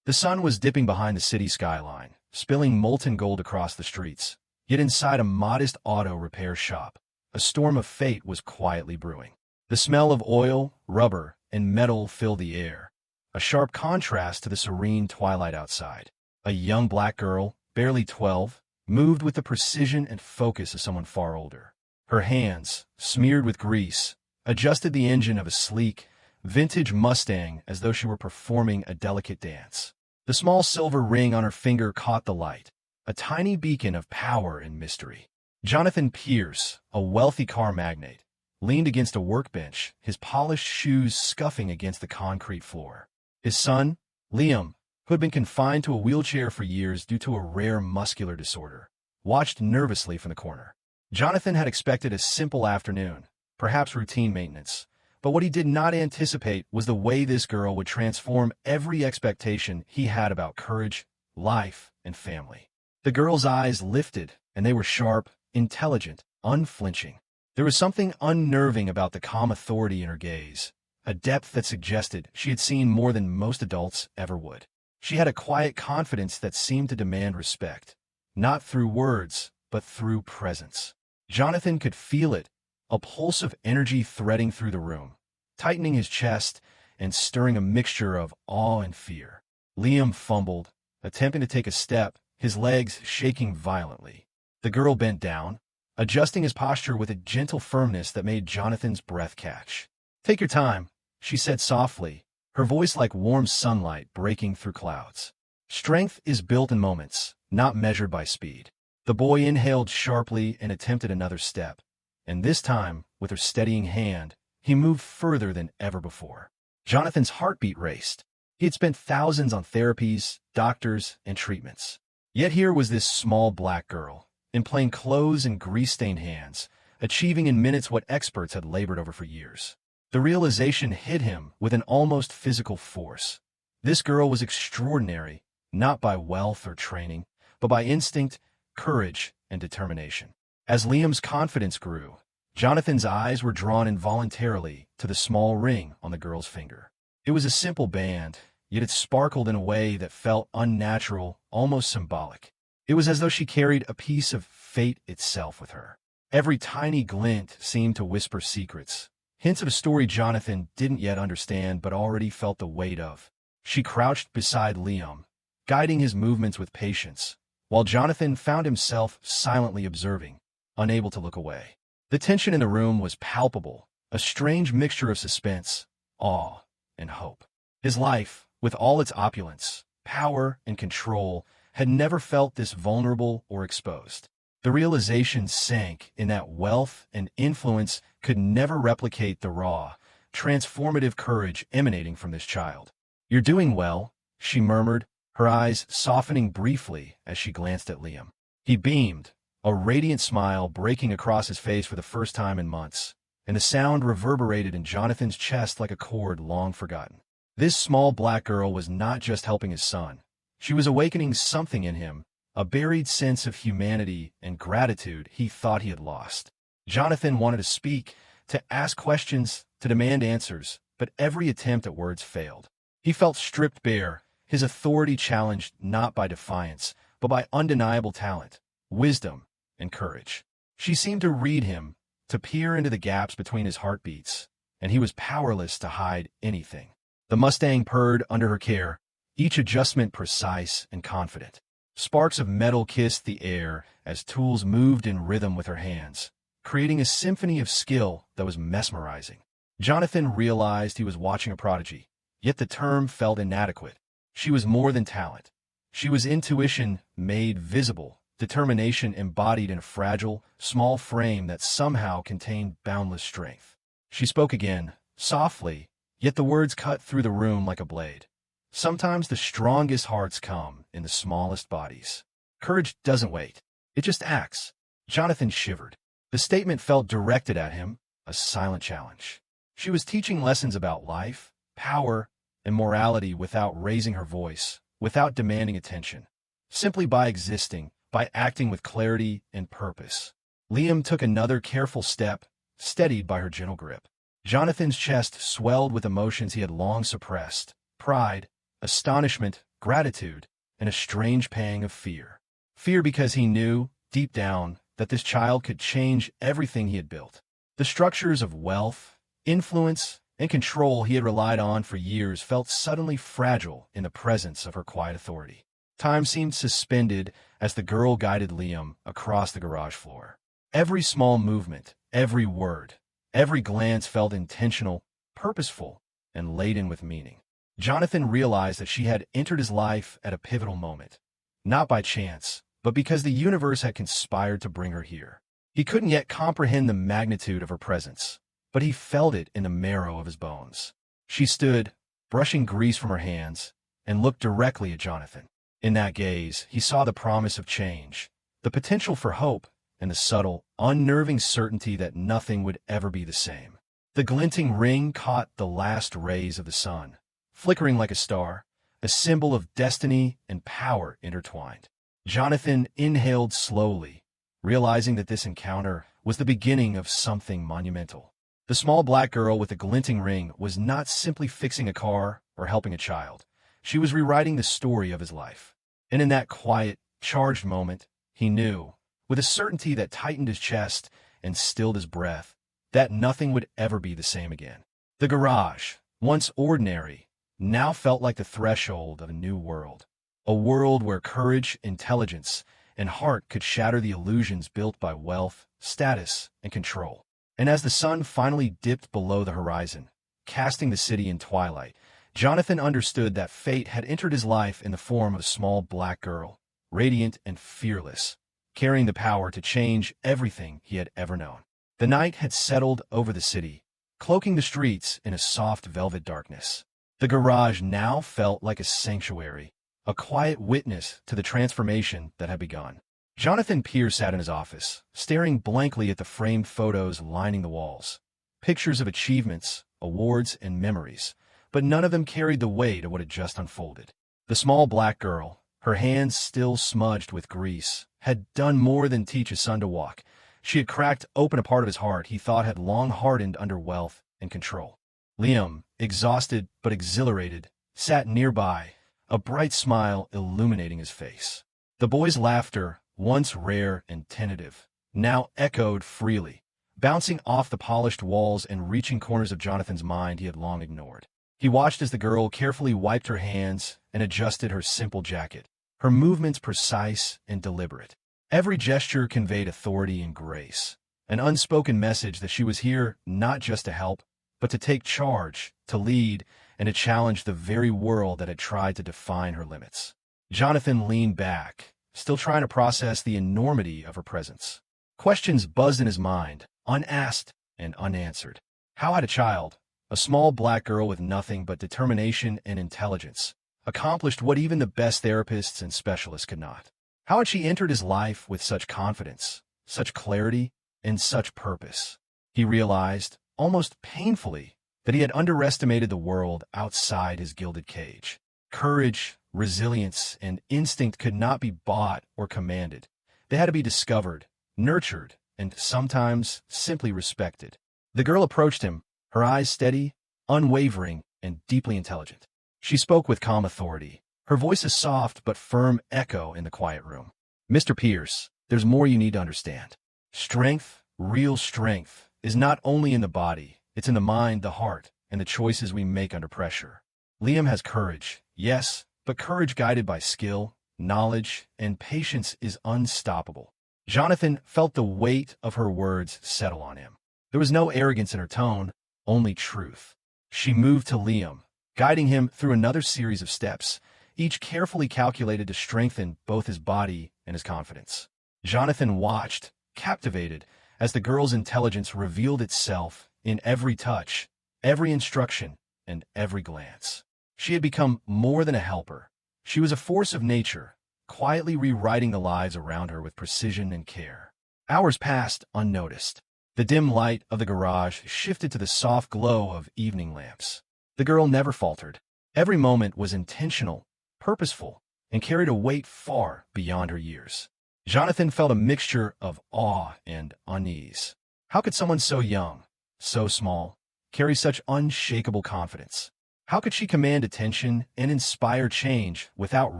The sun was dipping behind the city skyline, spilling molten gold across the streets. Yet inside a modest auto repair shop, a storm of fate was quietly brewing. The smell of oil, rubber, and metal filled the air, a sharp contrast to the serene twilight outside. A young black girl, barely 12, moved with the precision and focus of someone far older. Her hands, smeared with grease, adjusted the engine of a sleek, vintage Mustang as though she were performing a delicate dance. The small silver ring on her finger caught the light, a tiny beacon of power and mystery. Jonathan Pierce, a wealthy car magnate, leaned against a workbench, his polished shoes scuffing against the concrete floor. His son, Liam, who had been confined to a wheelchair for years due to a rare muscular disorder, watched nervously from the corner. Jonathan had expected a simple afternoon, perhaps routine maintenance, but what he did not anticipate was the way this girl would transform every expectation he had about courage, life, and family. The girl's eyes lifted, and they were sharp, intelligent, unflinching. There was something unnerving about the calm authority in her gaze, a depth that suggested she had seen more than most adults ever would. She had a quiet confidence that seemed to demand respect, not through words, but through presence. Jonathan could feel it, a pulse of energy threading through the room, tightening his chest and stirring a mixture of awe and fear. Liam fumbled, attempting to take a step, his legs shaking violently. The girl bent down, adjusting his posture with a gentle firmness that made Jonathan's breath catch. "Take your time," she said softly, her voice like warm sunlight breaking through clouds. "Strength is built in moments, not measured by speed." The boy inhaled sharply and attempted another step, and this time, with her steadying hand, he moved further than ever before. Jonathan's heartbeat raced. He had spent thousands on therapies, doctors, and treatments. Yet here was this small black girl, in plain clothes and grease-stained hands, achieving in minutes what experts had labored over for years. The realization hit him with an almost physical force. This girl was extraordinary, not by wealth or training, but by instinct, courage, and determination. As Liam's confidence grew, Jonathan's eyes were drawn involuntarily to the small ring on the girl's finger. It was a simple band, yet it sparkled in a way that felt unnatural, almost symbolic. It was as though she carried a piece of fate itself with her. Every tiny glint seemed to whisper secrets, hints of a story Jonathan didn't yet understand but already felt the weight of. She crouched beside Liam, guiding his movements with patience, while Jonathan found himself silently observing, unable to look away. The tension in the room was palpable, a strange mixture of suspense, awe, and hope. His life, with all its opulence, power, and control, had never felt this vulnerable or exposed. The realization sank in that wealth and influence could never replicate the raw, transformative courage emanating from this child. "You're doing well," she murmured, her eyes softening briefly as she glanced at Liam. He beamed, a radiant smile breaking across his face for the first time in months, and the sound reverberated in Jonathan's chest like a chord long forgotten. This small black girl was not just helping his son. She was awakening something in him, a buried sense of humanity and gratitude he thought he had lost. Jonathan wanted to speak, to ask questions, to demand answers, but every attempt at words failed. He felt stripped bare, his authority challenged not by defiance, but by undeniable talent, wisdom, and courage. She seemed to read him, to peer into the gaps between his heartbeats, and he was powerless to hide anything. The Mustang purred under her care, each adjustment precise and confident. Sparks of metal kissed the air as tools moved in rhythm with her hands, creating a symphony of skill that was mesmerizing. Jonathan realized he was watching a prodigy, yet the term felt inadequate. She was more than talent. She was intuition made visible, determination embodied in a fragile, small frame that somehow contained boundless strength. She spoke again, softly, yet the words cut through the room like a blade. "Sometimes the strongest hearts come in the smallest bodies. Courage doesn't wait. It just acts." Jonathan shivered. The statement felt directed at him, a silent challenge. She was teaching lessons about life, power, and morality without raising her voice, without demanding attention. Simply by existing, by acting with clarity and purpose. Liam took another careful step, steadied by her gentle grip. Jonathan's chest swelled with emotions he had long suppressed: pride, astonishment, gratitude, and a strange pang of fear. Fear because he knew, deep down, that this child could change everything he had built. The structures of wealth, influence, and control he had relied on for years felt suddenly fragile in the presence of her quiet authority. Time seemed suspended as the girl guided Liam across the garage floor. Every small movement, every word, every glance felt intentional, purposeful, and laden with meaning. Jonathan realized that she had entered his life at a pivotal moment, not by chance, but because the universe had conspired to bring her here. He couldn't yet comprehend the magnitude of her presence, but he felt it in the marrow of his bones. She stood, brushing grease from her hands, and looked directly at Jonathan. In that gaze, he saw the promise of change, the potential for hope, and the subtle, unnerving certainty that nothing would ever be the same. The glinting ring caught the last rays of the sun, flickering like a star, a symbol of destiny and power intertwined. Jonathan inhaled slowly, realizing that this encounter was the beginning of something monumental. The small black girl with the glinting ring was not simply fixing a car or helping a child. She was rewriting the story of his life. And in that quiet, charged moment, he knew, with a certainty that tightened his chest and stilled his breath, that nothing would ever be the same again. The garage, once ordinary, now felt like the threshold of a new world. A world where courage, intelligence, and heart could shatter the illusions built by wealth, status, and control. And as the sun finally dipped below the horizon, casting the city in twilight, Jonathan understood that fate had entered his life in the form of a small black girl, radiant and fearless, carrying the power to change everything he had ever known. The night had settled over the city, cloaking the streets in a soft velvet darkness. The garage now felt like a sanctuary, a quiet witness to the transformation that had begun. Jonathan Pierce sat in his office, staring blankly at the framed photos lining the walls. Pictures of achievements, awards, and memories, but none of them carried the weight of what had just unfolded. The small black girl, her hands still smudged with grease, had done more than teach his son to walk. She had cracked open a part of his heart he thought had long hardened under wealth and control. Liam, exhausted but exhilarated, sat nearby, a bright smile illuminating his face. The boy's laughter, once rare and tentative, now echoed freely, bouncing off the polished walls and reaching corners of Jonathan's mind he had long ignored. He watched as the girl carefully wiped her hands and adjusted her simple jacket, her movements precise and deliberate. Every gesture conveyed authority and grace, an unspoken message that she was here not just to help, but to take charge, to lead, and to challenge the very world that had tried to define her limits. Jonathan leaned back, still trying to process the enormity of her presence. Questions buzzed in his mind, unasked and unanswered. How had a child, a small black girl with nothing but determination and intelligence, accomplished what even the best therapists and specialists could not? How had she entered his life with such confidence, such clarity, and such purpose? He realized, almost painfully, that he had underestimated the world outside his gilded cage. Courage, resilience, and instinct could not be bought or commanded. They had to be discovered, nurtured, and sometimes simply respected. The girl approached him, her eyes steady, unwavering, and deeply intelligent. She spoke with calm authority, her voice a soft but firm echo in the quiet room. "Mr. Pierce, there's more you need to understand. Strength, real strength, is not only in the body, it's in the mind, the heart, and the choices we make under pressure. Liam has courage, yes, but courage guided by skill, knowledge, and patience is unstoppable." Jonathan felt the weight of her words settle on him. There was no arrogance in her tone, only truth. She moved to Liam, guiding him through another series of steps, each carefully calculated to strengthen both his body and his confidence. Jonathan watched, captivated, as the girl's intelligence revealed itself in every touch, every instruction, and every glance. She had become more than a helper. She was a force of nature, quietly rewriting the lives around her with precision and care. Hours passed unnoticed. The dim light of the garage shifted to the soft glow of evening lamps. The girl never faltered. Every moment was intentional, purposeful, and carried a weight far beyond her years. Jonathan felt a mixture of awe and unease. How could someone so young, so small, carry such unshakable confidence? How could she command attention and inspire change without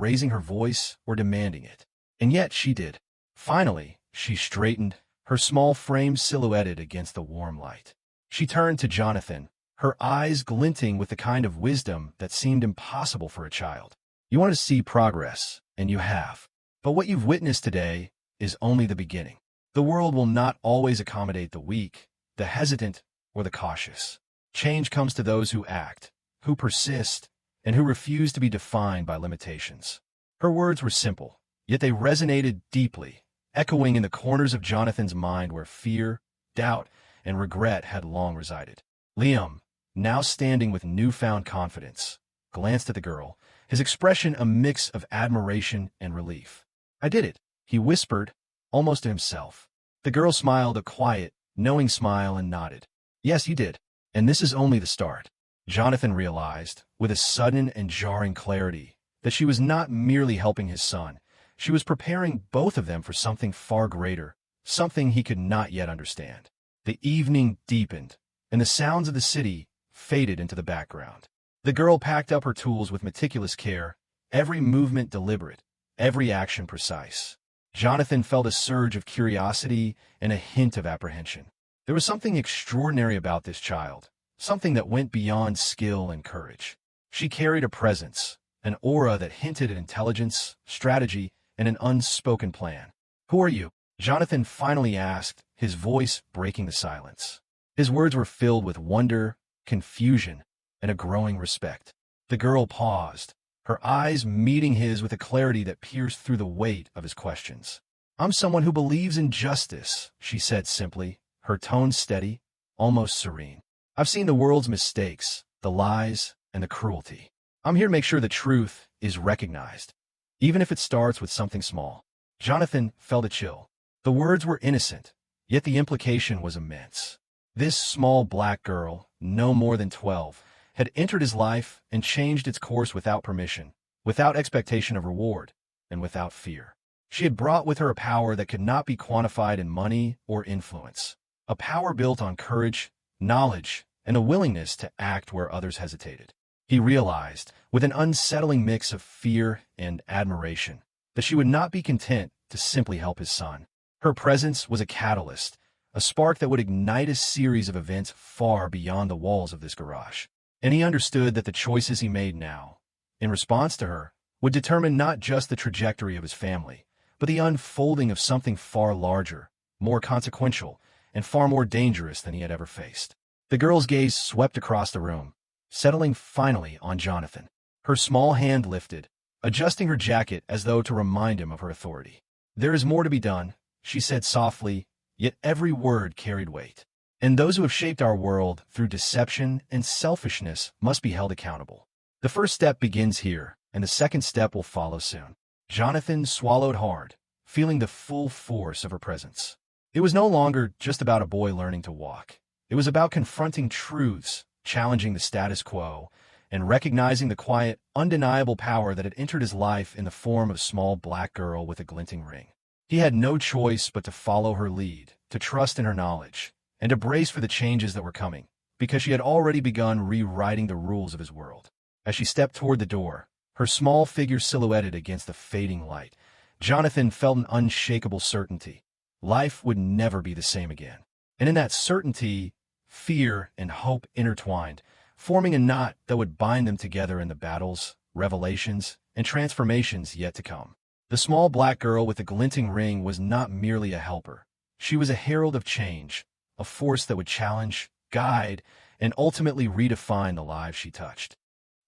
raising her voice or demanding it? And yet she did. Finally, she straightened, her small frame silhouetted against the warm light. She turned to Jonathan, her eyes glinting with the kind of wisdom that seemed impossible for a child. You want to see progress, and you have. But what you've witnessed today is only the beginning. The world will not always accommodate the weak, the hesitant, or the cautious. Change comes to those who act, who persist, and who refuse to be defined by limitations. Her words were simple, yet they resonated deeply, echoing in the corners of Jonathan's mind where fear, doubt, and regret had long resided. Liam, now standing with newfound confidence, glanced at the girl, his expression a mix of admiration and relief. I did it, he whispered, almost to himself. The girl smiled a quiet, knowing smile and nodded. Yes, you did. And this is only the start. Jonathan realized, with a sudden and jarring clarity, that she was not merely helping his son. She was preparing both of them for something far greater, something he could not yet understand. The evening deepened, and the sounds of the city faded into the background. The girl packed up her tools with meticulous care, every movement deliberate, every action precise. Jonathan felt a surge of curiosity and a hint of apprehension. There was something extraordinary about this child, something that went beyond skill and courage. She carried a presence, an aura that hinted at intelligence, strategy, and an unspoken plan. Who are you? Jonathan finally asked, his voice breaking the silence. His words were filled with wonder, confusion, and a growing respect. The girl paused, her eyes meeting his with a clarity that pierced through the weight of his questions. I'm someone who believes in justice, she said simply, her tone steady, almost serene. I've seen the world's mistakes, the lies, and the cruelty. I'm here to make sure the truth is recognized, even if it starts with something small. Jonathan felt a chill. The words were innocent, yet the implication was immense. This small black girl, no more than 12, had entered his life and changed its course without permission, without expectation of reward, and without fear. She had brought with her a power that could not be quantified in money or influence, a power built on courage, knowledge, and a willingness to act where others hesitated. He realized, with an unsettling mix of fear and admiration, that she would not be content to simply help his son. Her presence was a catalyst, a spark that would ignite a series of events far beyond the walls of this garage. And he understood that the choices he made now, in response to her, would determine not just the trajectory of his family, but the unfolding of something far larger, more consequential, and far more dangerous than he had ever faced. The girl's gaze swept across the room, settling finally on Jonathan. Her small hand lifted, adjusting her jacket as though to remind him of her authority. There is more to be done, she said softly, yet every word carried weight. And those who have shaped our world through deception and selfishness must be held accountable. The first step begins here, and the second step will follow soon. Jonathan swallowed hard, feeling the full force of her presence. It was no longer just about a boy learning to walk. It was about confronting truths, challenging the status quo, and recognizing the quiet, undeniable power that had entered his life in the form of a small black girl with a glinting ring. He had no choice but to follow her lead, to trust in her knowledge, and to brace for the changes that were coming, because she had already begun rewriting the rules of his world. As she stepped toward the door, her small figure silhouetted against the fading light, Jonathan felt an unshakable certainty. Life would never be the same again. And in that certainty, fear and hope intertwined, forming a knot that would bind them together in the battles, revelations, and transformations yet to come. The small black girl with the glinting ring was not merely a helper. She was a herald of change, a force that would challenge, guide, and ultimately redefine the lives she touched.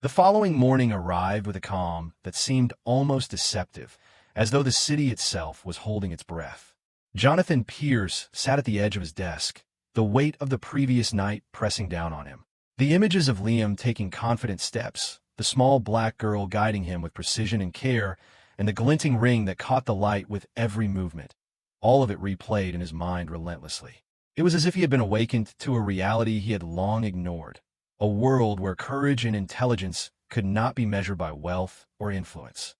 The following morning arrived with a calm that seemed almost deceptive, as though the city itself was holding its breath. Jonathan Pierce sat at the edge of his desk, the weight of the previous night pressing down on him. The images of Liam taking confident steps, the small black girl guiding him with precision and care, and the glinting ring that caught the light with every movement, all of it replayed in his mind relentlessly. It was as if he had been awakened to a reality he had long ignored, a world where courage and intelligence could not be measured by wealth or influence.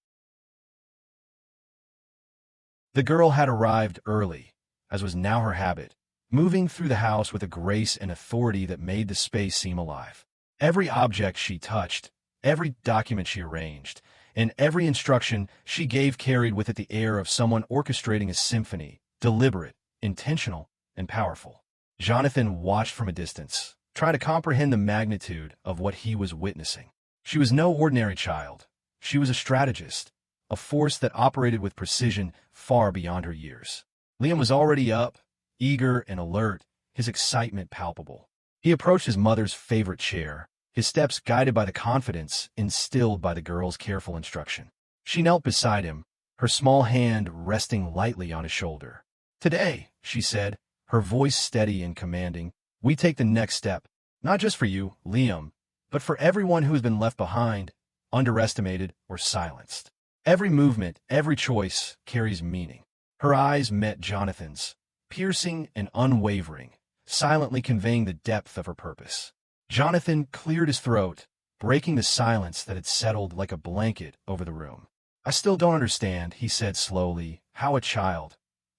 The girl had arrived early, as was now her habit, moving through the house with a grace and authority that made the space seem alive. Every object she touched, every document she arranged, and every instruction she gave carried with it the air of someone orchestrating a symphony, deliberate, intentional, and powerful. Jonathan watched from a distance, trying to comprehend the magnitude of what he was witnessing. She was no ordinary child. She was a strategist, a force that operated with precision far beyond her years. Liam was already up, eager and alert, his excitement palpable. He approached his mother's favorite chair, his steps guided by the confidence instilled by the girl's careful instruction. She knelt beside him, her small hand resting lightly on his shoulder. "Today," she said, her voice steady and commanding, "we take the next step, not just for you, Liam, but for everyone who has been left behind, underestimated, or silenced. Every movement, every choice carries meaning." Her eyes met Jonathan's, piercing and unwavering, silently conveying the depth of her purpose. Jonathan cleared his throat, breaking the silence that had settled like a blanket over the room. "I still don't understand," he said slowly, "how a child,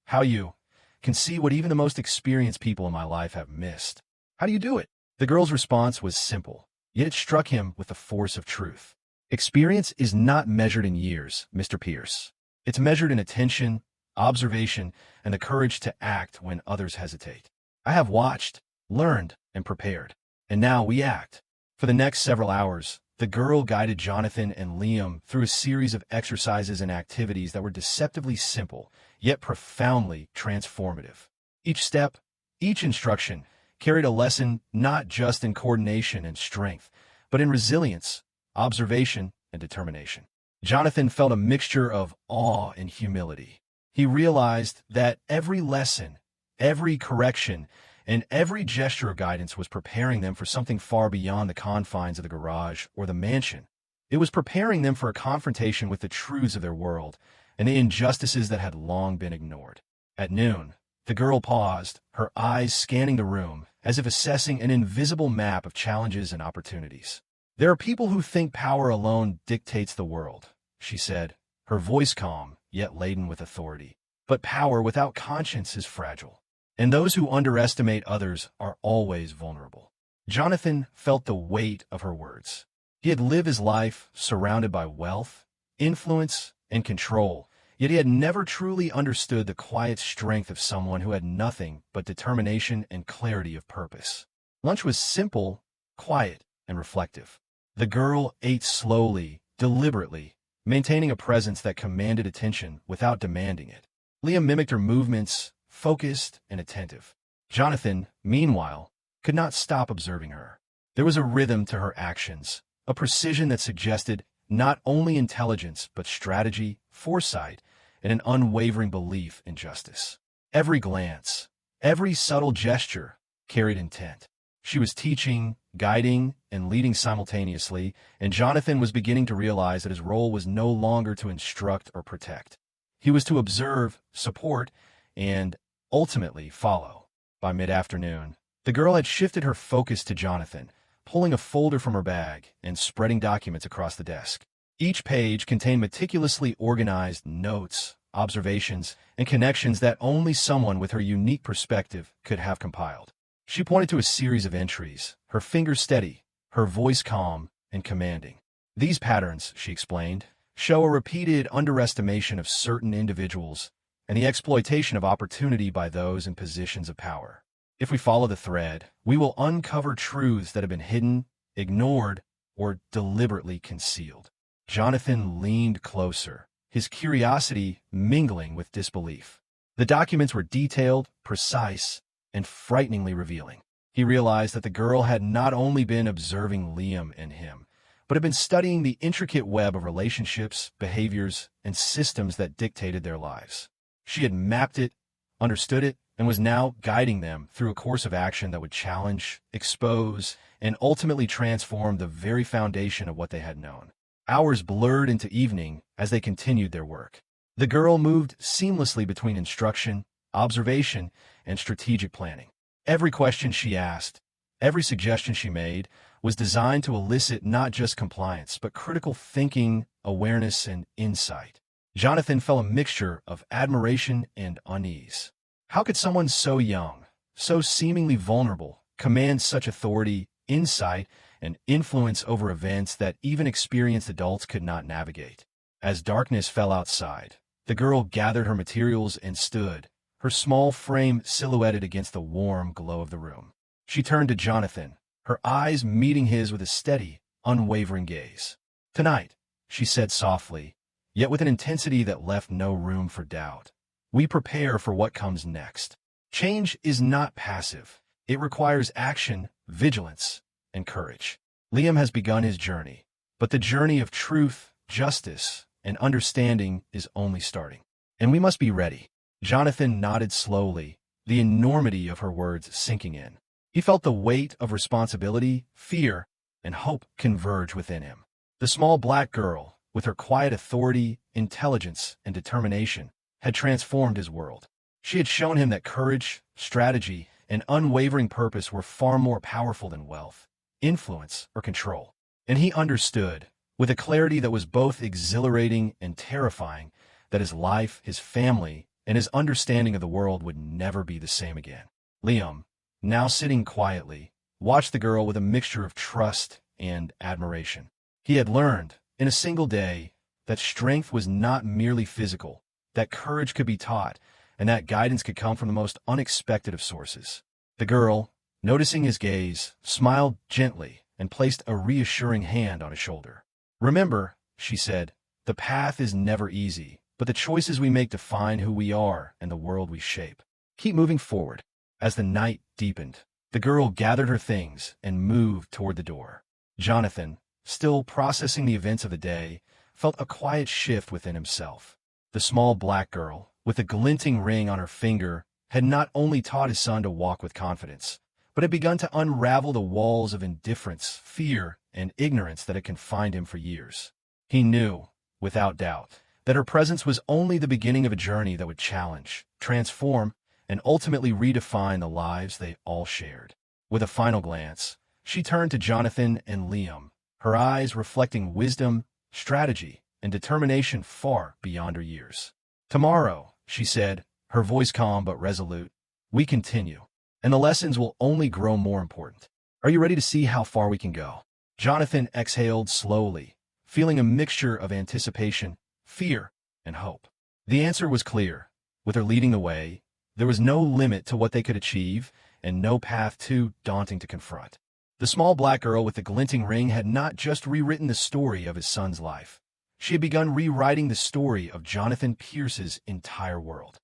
how you, can see what even the most experienced people in my life have missed. How do you do it?" The girl's response was simple, yet it struck him with the force of truth. "Experience is not measured in years, Mr. Pierce. It's measured in attention, observation, and the courage to act when others hesitate. I have watched, learned, and prepared, and now we act." For the next several hours, the girl guided Jonathan and Liam through a series of exercises and activities that were deceptively simple, yet profoundly transformative. Each step, each instruction, carried a lesson not just in coordination and strength, but in resilience, observation, and determination. Jonathan felt a mixture of awe and humility. He realized that every lesson, every correction, and every gesture of guidance was preparing them for something far beyond the confines of the garage or the mansion. It was preparing them for a confrontation with the truths of their world and the injustices that had long been ignored. At noon, the girl paused, her eyes scanning the room, as if assessing an invisible map of challenges and opportunities. "There are people who think power alone dictates the world," she said, her voice calm, yet laden with authority. "But power without conscience is fragile, and those who underestimate others are always vulnerable." Jonathan felt the weight of her words. He had lived his life surrounded by wealth, influence, and control, yet he had never truly understood the quiet strength of someone who had nothing but determination and clarity of purpose. Lunch was simple, quiet, and reflective. The girl ate slowly, deliberately, maintaining a presence that commanded attention without demanding it. Liam mimicked her movements, focused and attentive. Jonathan, meanwhile, could not stop observing her. There was a rhythm to her actions, a precision that suggested not only intelligence but strategy, foresight, and an unwavering belief in justice. Every glance, every subtle gesture carried intent. She was teaching, guiding, and leading simultaneously, and Jonathan was beginning to realize that his role was no longer to instruct or protect. He was to observe, support, and ultimately follow. By mid-afternoon, the girl had shifted her focus to Jonathan, pulling a folder from her bag and spreading documents across the desk. Each page contained meticulously organized notes, observations, and connections that only someone with her unique perspective could have compiled. She pointed to a series of entries, her fingers steady, her voice calm and commanding. "These patterns," she explained, "show a repeated underestimation of certain individuals and the exploitation of opportunity by those in positions of power. If we follow the thread, we will uncover truths that have been hidden, ignored, or deliberately concealed." Jonathan leaned closer, his curiosity mingling with disbelief. The documents were detailed, precise, and frighteningly revealing. He realized that the girl had not only been observing Liam and him, but had been studying the intricate web of relationships, behaviors, and systems that dictated their lives. She had mapped it, understood it, and was now guiding them through a course of action that would challenge, expose, and ultimately transform the very foundation of what they had known. Hours blurred into evening as they continued their work. The girl moved seamlessly between instruction, observation, and strategic planning. Every question she asked, every suggestion she made, was designed to elicit not just compliance, but critical thinking, awareness, and insight. Jonathan felt a mixture of admiration and unease. How could someone so young, so seemingly vulnerable, command such authority, insight, and influence over events that even experienced adults could not navigate. As darkness fell outside, the girl gathered her materials and stood, her small frame silhouetted against the warm glow of the room. She turned to Jonathan, her eyes meeting his with a steady, unwavering gaze. "Tonight," she said softly, yet with an intensity that left no room for doubt, "we prepare for what comes next. Change is not passive. It requires action, vigilance, and courage. Liam has begun his journey, but the journey of truth, justice, and understanding is only starting. And we must be ready." Jonathan nodded slowly, the enormity of her words sinking in. He felt the weight of responsibility, fear, and hope converge within him. The small black girl, with her quiet authority, intelligence, and determination, had transformed his world. She had shown him that courage, strategy, and unwavering purpose were far more powerful than wealth, influence, or control. And he understood, with a clarity that was both exhilarating and terrifying, that his life, his family, and his understanding of the world would never be the same again. Liam, now sitting quietly, watched the girl with a mixture of trust and admiration. He had learned, in a single day, that strength was not merely physical, that courage could be taught, and that guidance could come from the most unexpected of sources. The girl, noticing his gaze, smiled gently and placed a reassuring hand on his shoulder. "Remember," she said, "the path is never easy, but the choices we make define who we are and the world we shape. Keep moving forward." As the night deepened, the girl gathered her things and moved toward the door. Jonathan, still processing the events of the day, felt a quiet shift within himself. The small black girl, with a glinting ring on her finger, had not only taught his son to walk with confidence, but had begun to unravel the walls of indifference, fear, and ignorance that had confined him for years. He knew, without doubt, that her presence was only the beginning of a journey that would challenge, transform, and ultimately redefine the lives they all shared. With a final glance, she turned to Jonathan and Liam, her eyes reflecting wisdom, strategy, and determination far beyond her years. "Tomorrow," she said, her voice calm but resolute, "we continue, and the lessons will only grow more important. Are you ready to see how far we can go?" Jonathan exhaled slowly, feeling a mixture of anticipation, fear, and hope. The answer was clear. With her leading the way, there was no limit to what they could achieve, and no path too daunting to confront. The small black girl with the glinting ring had not just rewritten the story of his son's life. She had begun rewriting the story of Jonathan Pierce's entire world.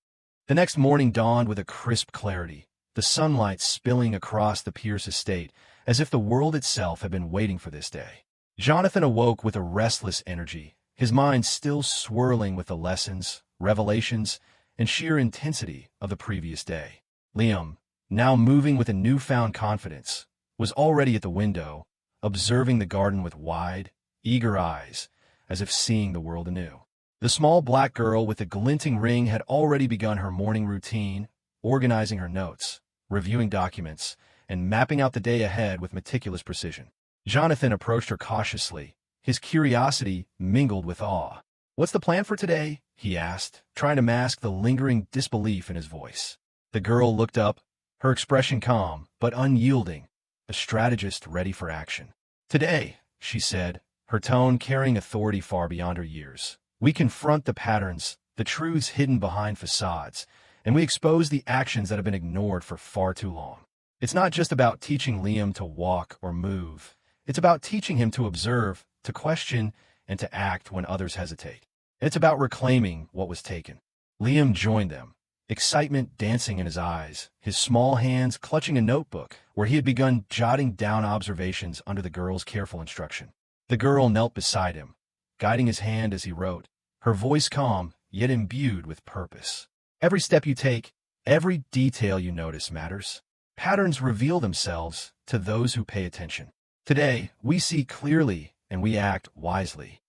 The next morning dawned with a crisp clarity, the sunlight spilling across the Pierce estate, as if the world itself had been waiting for this day. Jonathan awoke with a restless energy, his mind still swirling with the lessons, revelations, and sheer intensity of the previous day. Liam, now moving with a newfound confidence, was already at the window, observing the garden with wide, eager eyes, as if seeing the world anew. The small black girl with the glinting ring had already begun her morning routine, organizing her notes, reviewing documents, and mapping out the day ahead with meticulous precision. Jonathan approached her cautiously, his curiosity mingled with awe. "What's the plan for today?" he asked, trying to mask the lingering disbelief in his voice. The girl looked up, her expression calm but unyielding, a strategist ready for action. "Today," she said, her tone carrying authority far beyond her years, "we confront the patterns, the truths hidden behind facades, and we expose the actions that have been ignored for far too long. It's not just about teaching Liam to walk or move. It's about teaching him to observe, to question, and to act when others hesitate. It's about reclaiming what was taken." Liam joined them, excitement dancing in his eyes, his small hands clutching a notebook where he had begun jotting down observations under the girl's careful instruction. The girl knelt beside him, guiding his hand as he wrote, her voice calm, yet imbued with purpose. "Every step you take, every detail you notice matters. Patterns reveal themselves to those who pay attention. Today, we see clearly and we act wisely."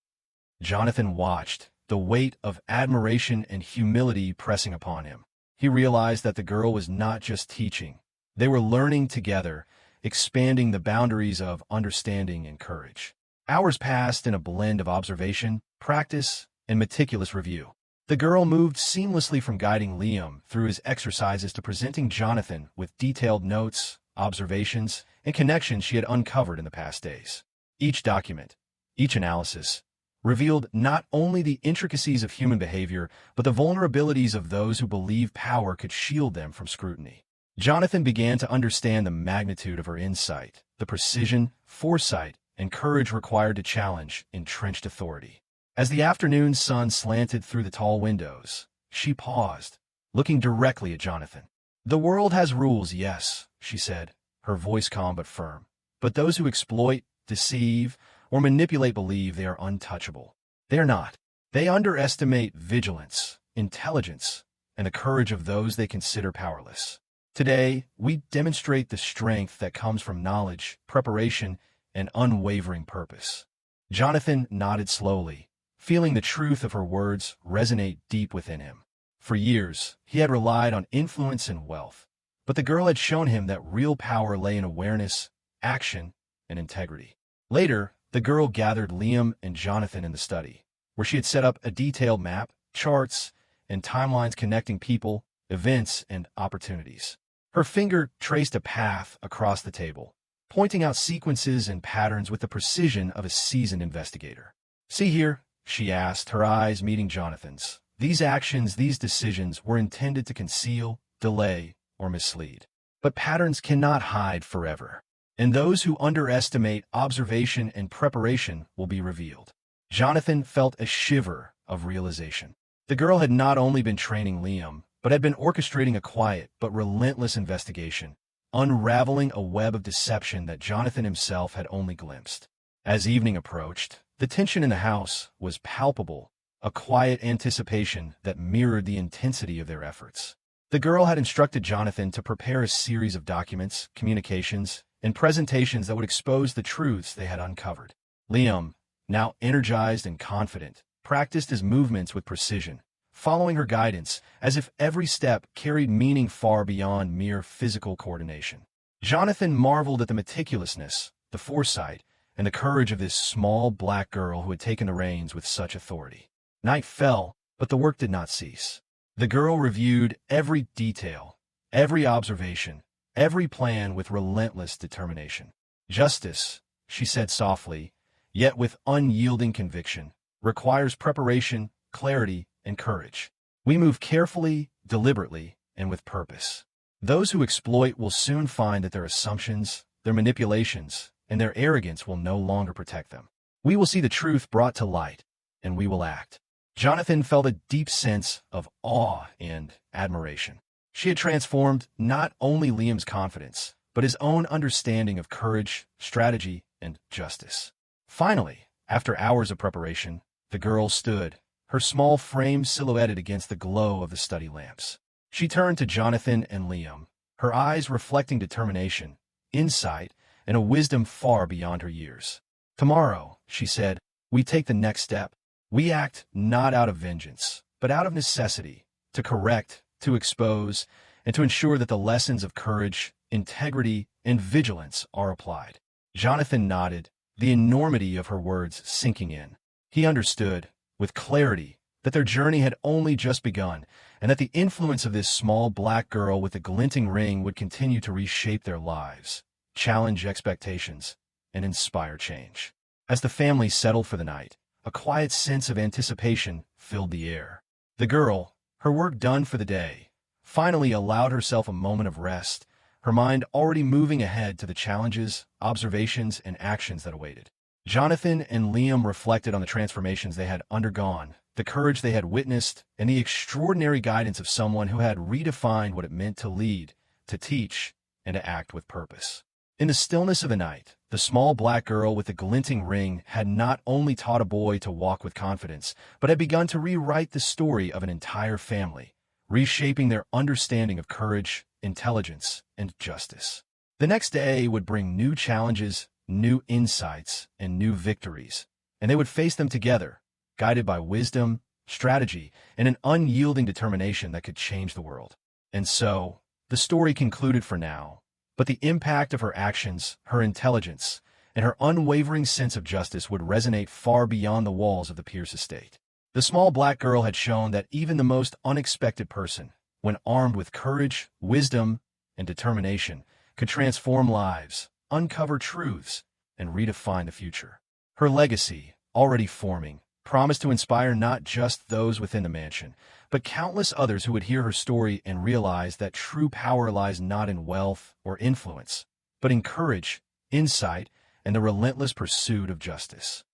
Jonathan watched, the weight of admiration and humility pressing upon him. He realized that the girl was not just teaching. They were learning together, expanding the boundaries of understanding and courage. Hours passed in a blend of observation, practice, and meticulous review. The girl moved seamlessly from guiding Liam through his exercises to presenting Jonathan with detailed notes, observations, and connections she had uncovered in the past days. Each document, each analysis, revealed not only the intricacies of human behavior, but the vulnerabilities of those who believe power could shield them from scrutiny. Jonathan began to understand the magnitude of her insight, the precision, foresight, and courage required to challenge entrenched authority. As the afternoon sun slanted through the tall windows, she paused, looking directly at Jonathan. "The world has rules, yes," she said, her voice calm but firm. "But those who exploit, deceive, or manipulate believe they are untouchable. They are not. They underestimate vigilance, intelligence, and the courage of those they consider powerless. Today, we demonstrate the strength that comes from knowledge, preparation, and unwavering purpose." Jonathan nodded slowly, feeling the truth of her words resonate deep within him. For years, he had relied on influence and wealth, but the girl had shown him that real power lay in awareness, action, and integrity. Later, the girl gathered Liam and Jonathan in the study, where she had set up a detailed map, charts, and timelines connecting people, events, and opportunities. Her finger traced a path across the table, pointing out sequences and patterns with the precision of a seasoned investigator. "See here," she asked, her eyes meeting Jonathan's. "These actions, these decisions were intended to conceal, delay, or mislead. But patterns cannot hide forever. And those who underestimate observation and preparation will be revealed." Jonathan felt a shiver of realization. The girl had not only been training Liam, but had been orchestrating a quiet but relentless investigation, unraveling a web of deception that Jonathan himself had only glimpsed. As evening approached, the tension in the house was palpable, a quiet anticipation that mirrored the intensity of their efforts. The girl had instructed Jonathan to prepare a series of documents, communications, and presentations that would expose the truths they had uncovered. Liam, now energized and confident, practiced his movements with precision, following her guidance as if every step carried meaning far beyond mere physical coordination. Jonathan marveled at the meticulousness, the foresight, and the courage of this small black girl who had taken the reins with such authority. Night fell, but the work did not cease. The girl reviewed every detail, every observation, every plan with relentless determination. "Justice," she said softly, yet with unyielding conviction, "requires preparation, clarity, and courage. We move carefully, deliberately, and with purpose. Those who exploit will soon find that their assumptions, their manipulations, and their arrogance will no longer protect them. We will see the truth brought to light, and we will act." Jonathan felt a deep sense of awe and admiration. She had transformed not only Liam's confidence, but his own understanding of courage, strategy, and justice. Finally, after hours of preparation, the girl stood, her small frame silhouetted against the glow of the study lamps. She turned to Jonathan and Liam, her eyes reflecting determination, insight, and a wisdom far beyond her years. "Tomorrow," she said, "we take the next step. We act not out of vengeance, but out of necessity, to correct, to expose, and to ensure that the lessons of courage, integrity, and vigilance are applied." Jonathan nodded, the enormity of her words sinking in. He understood, with clarity, that their journey had only just begun, and that the influence of this small black girl with the glinting ring would continue to reshape their lives, challenge expectations, and inspire change. As the family settled for the night, a quiet sense of anticipation filled the air. The girl, her work done for the day, finally allowed herself a moment of rest, her mind already moving ahead to the challenges, observations, and actions that awaited. Jonathan and Liam reflected on the transformations they had undergone, the courage they had witnessed, and the extraordinary guidance of someone who had redefined what it meant to lead, to teach, and to act with purpose. In the stillness of the night, the small black girl with the glinting ring had not only taught a boy to walk with confidence, but had begun to rewrite the story of an entire family, reshaping their understanding of courage, intelligence, and justice. The next day would bring new challenges, new insights, and new victories, and they would face them together, guided by wisdom, strategy, and an unyielding determination that could change the world. And so, the story concluded for now, but the impact of her actions, her intelligence, and her unwavering sense of justice would resonate far beyond the walls of the Pierce estate. The small black girl had shown that even the most unexpected person, when armed with courage, wisdom, and determination, could transform lives, uncover truths, and redefine the future. Her legacy, already forming, promised to inspire not just those within the mansion, but countless others who would hear her story and realize that true power lies not in wealth or influence, but in courage, insight, and the relentless pursuit of justice.